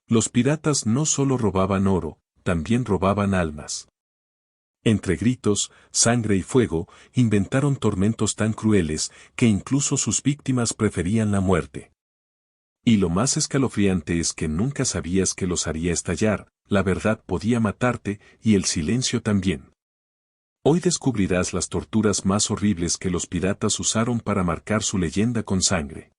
Los piratas no solo robaban oro, también robaban almas. Entre gritos, sangre y fuego, inventaron tormentos tan crueles que incluso sus víctimas preferían la muerte. Y lo más escalofriante es que nunca sabías que los haría estallar, la verdad podía matarte y el silencio también. Hoy descubrirás las torturas más horribles que los piratas usaron para marcar su leyenda con sangre.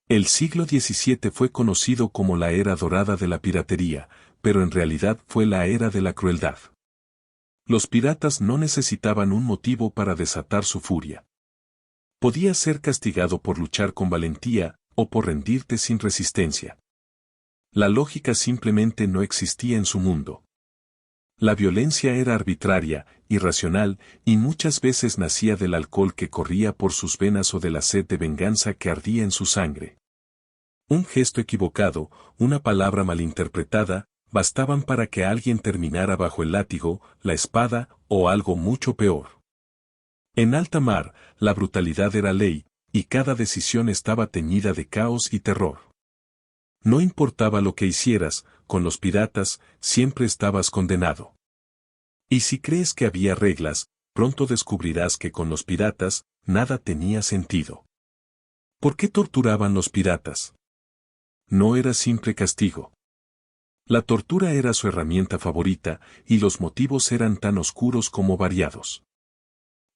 El siglo XVII fue conocido como la era dorada de la piratería, pero en realidad fue la era de la crueldad. Los piratas no necesitaban un motivo para desatar su furia. Podías ser castigado por luchar con valentía, o por rendirte sin resistencia. La lógica simplemente no existía en su mundo. La violencia era arbitraria, irracional, y muchas veces nacía del alcohol que corría por sus venas o de la sed de venganza que ardía en su sangre. Un gesto equivocado, una palabra malinterpretada, bastaban para que alguien terminara bajo el látigo, la espada, o algo mucho peor. En alta mar, la brutalidad era ley, y cada decisión estaba teñida de caos y terror. No importaba lo que hicieras, con los piratas, siempre estabas condenado. Y si crees que había reglas, pronto descubrirás que con los piratas, nada tenía sentido. ¿Por qué torturaban los piratas? No era simple castigo. La tortura era su herramienta favorita, y los motivos eran tan oscuros como variados.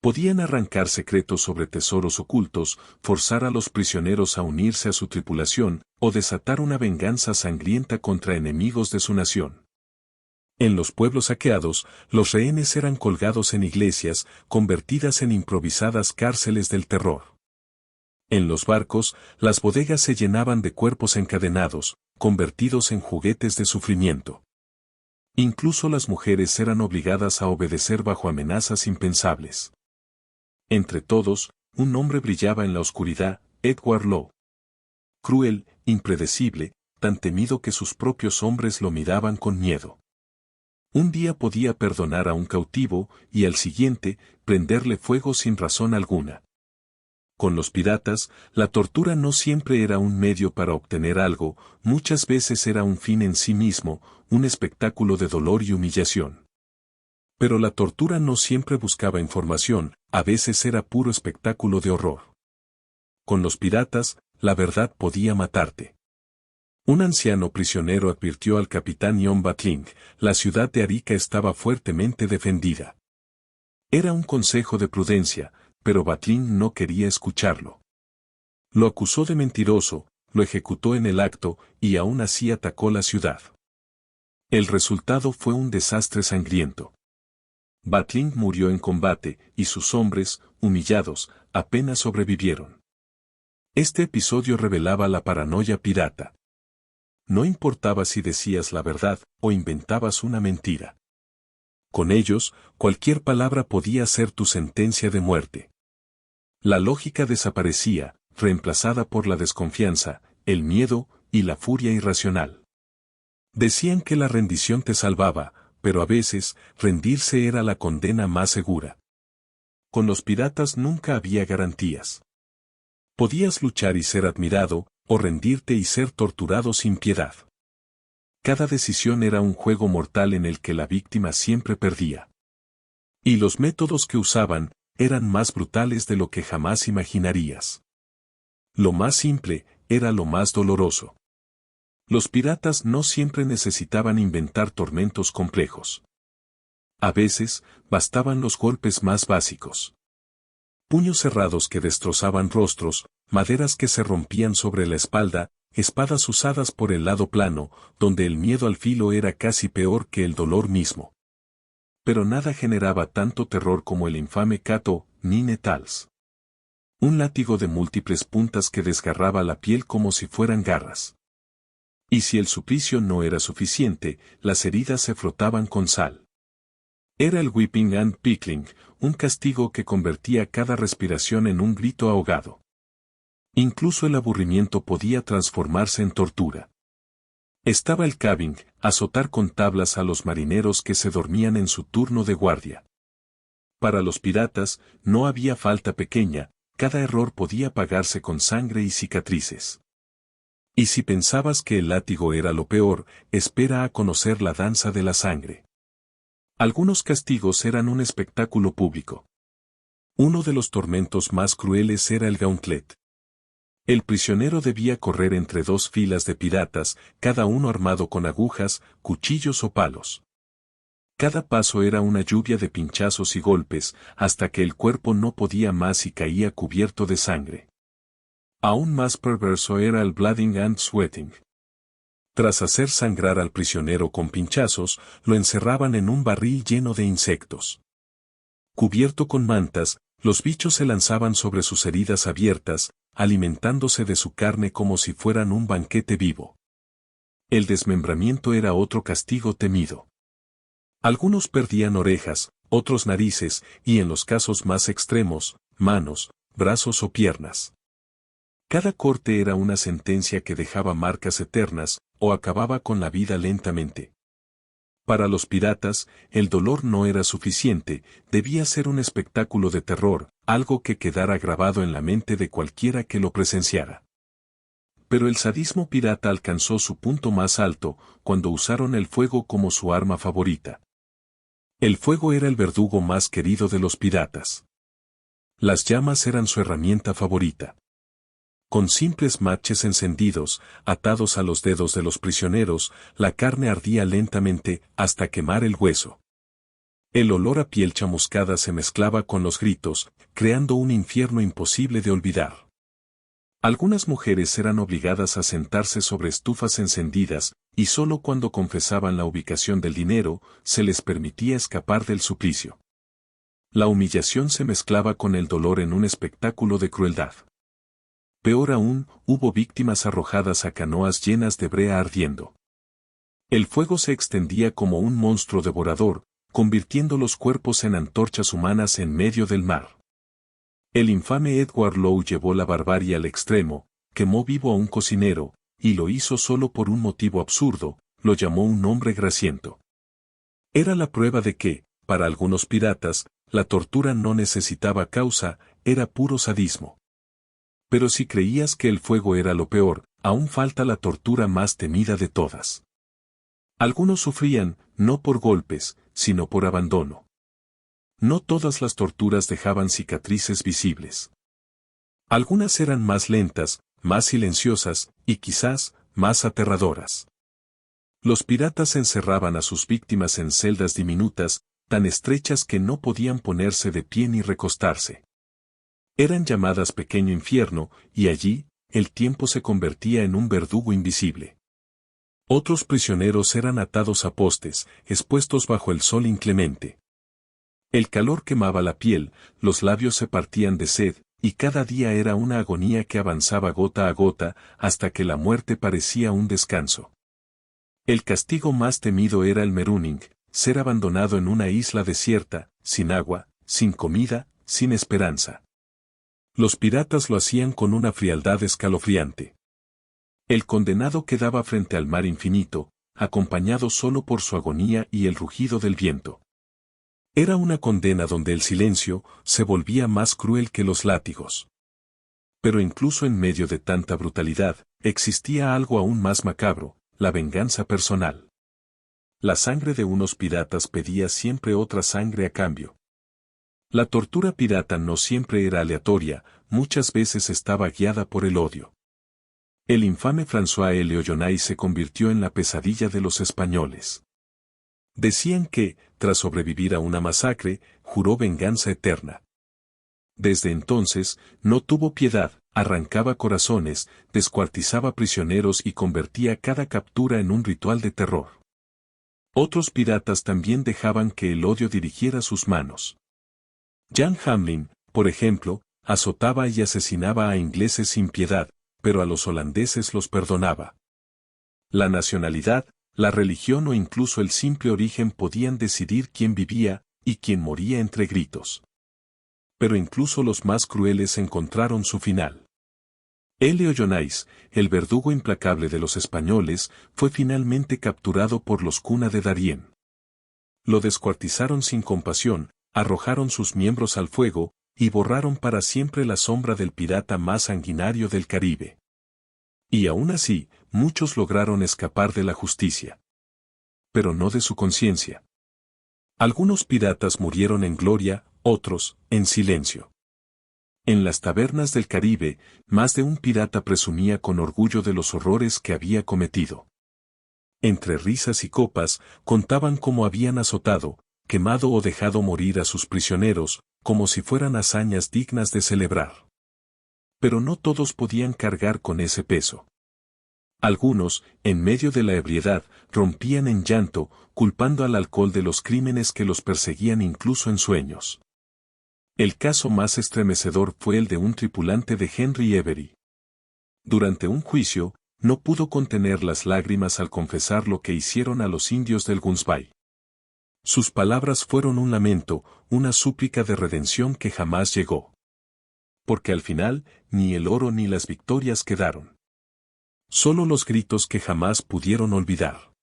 Podían arrancar secretos sobre tesoros ocultos, forzar a los prisioneros a unirse a su tripulación, o desatar una venganza sangrienta contra enemigos de su nación. En los pueblos saqueados, los rehenes eran colgados en iglesias, convertidas en improvisadas cárceles del terror. En los barcos, las bodegas se llenaban de cuerpos encadenados, convertidos en juguetes de sufrimiento. Incluso las mujeres eran obligadas a obedecer bajo amenazas impensables. Entre todos, un hombre brillaba en la oscuridad, Edward Lowe. Cruel, impredecible, tan temido que sus propios hombres lo miraban con miedo. Un día podía perdonar a un cautivo, y al siguiente, prenderle fuego sin razón alguna. Con los piratas, la tortura no siempre era un medio para obtener algo, muchas veces era un fin en sí mismo, un espectáculo de dolor y humillación. Pero la tortura no siempre buscaba información, a veces era puro espectáculo de horror. Con los piratas, la verdad podía matarte. Un anciano prisionero advirtió al capitán John Batling, la ciudad de Arica estaba fuertemente defendida. Era un consejo de prudencia, pero Batling no quería escucharlo. Lo acusó de mentiroso, lo ejecutó en el acto, y aún así atacó la ciudad. El resultado fue un desastre sangriento. Batling murió en combate, y sus hombres, humillados, apenas sobrevivieron. Este episodio revelaba la paranoia pirata. No importaba si decías la verdad o inventabas una mentira. Con ellos, cualquier palabra podía ser tu sentencia de muerte. La lógica desaparecía, reemplazada por la desconfianza, el miedo y la furia irracional. Decían que la rendición te salvaba, pero a veces, rendirse era la condena más segura. Con los piratas nunca había garantías. Podías luchar y ser admirado, o rendirte y ser torturado sin piedad. Cada decisión era un juego mortal en el que la víctima siempre perdía. Y los métodos que usaban, eran más brutales de lo que jamás imaginarías. Lo más simple, era lo más doloroso. Los piratas no siempre necesitaban inventar tormentos complejos. A veces, bastaban los golpes más básicos. Puños cerrados que destrozaban rostros, maderas que se rompían sobre la espalda, espadas usadas por el lado plano, donde el miedo al filo era casi peor que el dolor mismo. Pero nada generaba tanto terror como el infame Cato Nine Tails. Un látigo de múltiples puntas que desgarraba la piel como si fueran garras. Y si el suplicio no era suficiente, las heridas se frotaban con sal. Era el whipping and pickling, un castigo que convertía cada respiración en un grito ahogado. Incluso el aburrimiento podía transformarse en tortura. Estaba el cabbing, azotar con tablas a los marineros que se dormían en su turno de guardia. Para los piratas, no había falta pequeña, cada error podía pagarse con sangre y cicatrices. Y si pensabas que el látigo era lo peor, espera a conocer la danza de la sangre. Algunos castigos eran un espectáculo público. Uno de los tormentos más crueles era el gauntlet. El prisionero debía correr entre dos filas de piratas, cada uno armado con agujas, cuchillos o palos. Cada paso era una lluvia de pinchazos y golpes, hasta que el cuerpo no podía más y caía cubierto de sangre. Aún más perverso era el blooding and sweating. Tras hacer sangrar al prisionero con pinchazos, lo encerraban en un barril lleno de insectos. Cubierto con mantas, los bichos se lanzaban sobre sus heridas abiertas, alimentándose de su carne como si fueran un banquete vivo. El desmembramiento era otro castigo temido. Algunos perdían orejas, otros narices, y en los casos más extremos, manos, brazos o piernas. Cada corte era una sentencia que dejaba marcas eternas, o acababa con la vida lentamente. Para los piratas, el dolor no era suficiente, debía ser un espectáculo de terror, algo que quedara grabado en la mente de cualquiera que lo presenciara. Pero el sadismo pirata alcanzó su punto más alto, cuando usaron el fuego como su arma favorita. El fuego era el verdugo más querido de los piratas. Las llamas eran su herramienta favorita. Con simples matches encendidos, atados a los dedos de los prisioneros, la carne ardía lentamente hasta quemar el hueso. El olor a piel chamuscada se mezclaba con los gritos, creando un infierno imposible de olvidar. Algunas mujeres eran obligadas a sentarse sobre estufas encendidas, y solo cuando confesaban la ubicación del dinero, se les permitía escapar del suplicio. La humillación se mezclaba con el dolor en un espectáculo de crueldad. Peor aún, hubo víctimas arrojadas a canoas llenas de brea ardiendo. El fuego se extendía como un monstruo devorador, convirtiendo los cuerpos en antorchas humanas en medio del mar. El infame Edward Lowe llevó la barbarie al extremo, quemó vivo a un cocinero, y lo hizo solo por un motivo absurdo, lo llamó un hombre grasiento. Era la prueba de que, para algunos piratas, la tortura no necesitaba causa, era puro sadismo. Pero si creías que el fuego era lo peor, aún falta la tortura más temida de todas. Algunos sufrían, no por golpes, sino por abandono. No todas las torturas dejaban cicatrices visibles. Algunas eran más lentas, más silenciosas, y quizás, más aterradoras. Los piratas encerraban a sus víctimas en celdas diminutas, tan estrechas que no podían ponerse de pie ni recostarse. Eran llamadas pequeño infierno, y allí, el tiempo se convertía en un verdugo invisible. Otros prisioneros eran atados a postes, expuestos bajo el sol inclemente. El calor quemaba la piel, los labios se partían de sed, y cada día era una agonía que avanzaba gota a gota, hasta que la muerte parecía un descanso. El castigo más temido era el merooning, ser abandonado en una isla desierta, sin agua, sin comida, sin esperanza. Los piratas lo hacían con una frialdad escalofriante. El condenado quedaba frente al mar infinito, acompañado solo por su agonía y el rugido del viento. Era una condena donde el silencio se volvía más cruel que los látigos. Pero incluso en medio de tanta brutalidad, existía algo aún más macabro, la venganza personal. La sangre de unos piratas pedía siempre otra sangre a cambio. La tortura pirata no siempre era aleatoria, muchas veces estaba guiada por el odio. El infame François Leoyonay se convirtió en la pesadilla de los españoles. Decían que, tras sobrevivir a una masacre, juró venganza eterna. Desde entonces, no tuvo piedad, arrancaba corazones, descuartizaba prisioneros y convertía cada captura en un ritual de terror. Otros piratas también dejaban que el odio dirigiera sus manos. Jan Hamlin, por ejemplo, azotaba y asesinaba a ingleses sin piedad, pero a los holandeses los perdonaba. La nacionalidad, la religión o incluso el simple origen podían decidir quién vivía y quién moría entre gritos. Pero incluso los más crueles encontraron su final. Leoyonais, el verdugo implacable de los españoles, fue finalmente capturado por los Cuna de Darién. Lo descuartizaron sin compasión, arrojaron sus miembros al fuego, y borraron para siempre la sombra del pirata más sanguinario del Caribe. Y aún así, muchos lograron escapar de la justicia. Pero no de su conciencia. Algunos piratas murieron en gloria, otros, en silencio. En las tabernas del Caribe, más de un pirata presumía con orgullo de los horrores que había cometido. Entre risas y copas, contaban cómo habían azotado, quemado o dejado morir a sus prisioneros, como si fueran hazañas dignas de celebrar. Pero no todos podían cargar con ese peso. Algunos, en medio de la ebriedad, rompían en llanto, culpando al alcohol de los crímenes que los perseguían incluso en sueños. El caso más estremecedor fue el de un tripulante de Henry Every. Durante un juicio, no pudo contener las lágrimas al confesar lo que hicieron a los indios del Guns Bay. Sus palabras fueron un lamento, una súplica de redención que jamás llegó. Porque al final, ni el oro ni las victorias quedaron. Solo los gritos que jamás pudieron olvidar.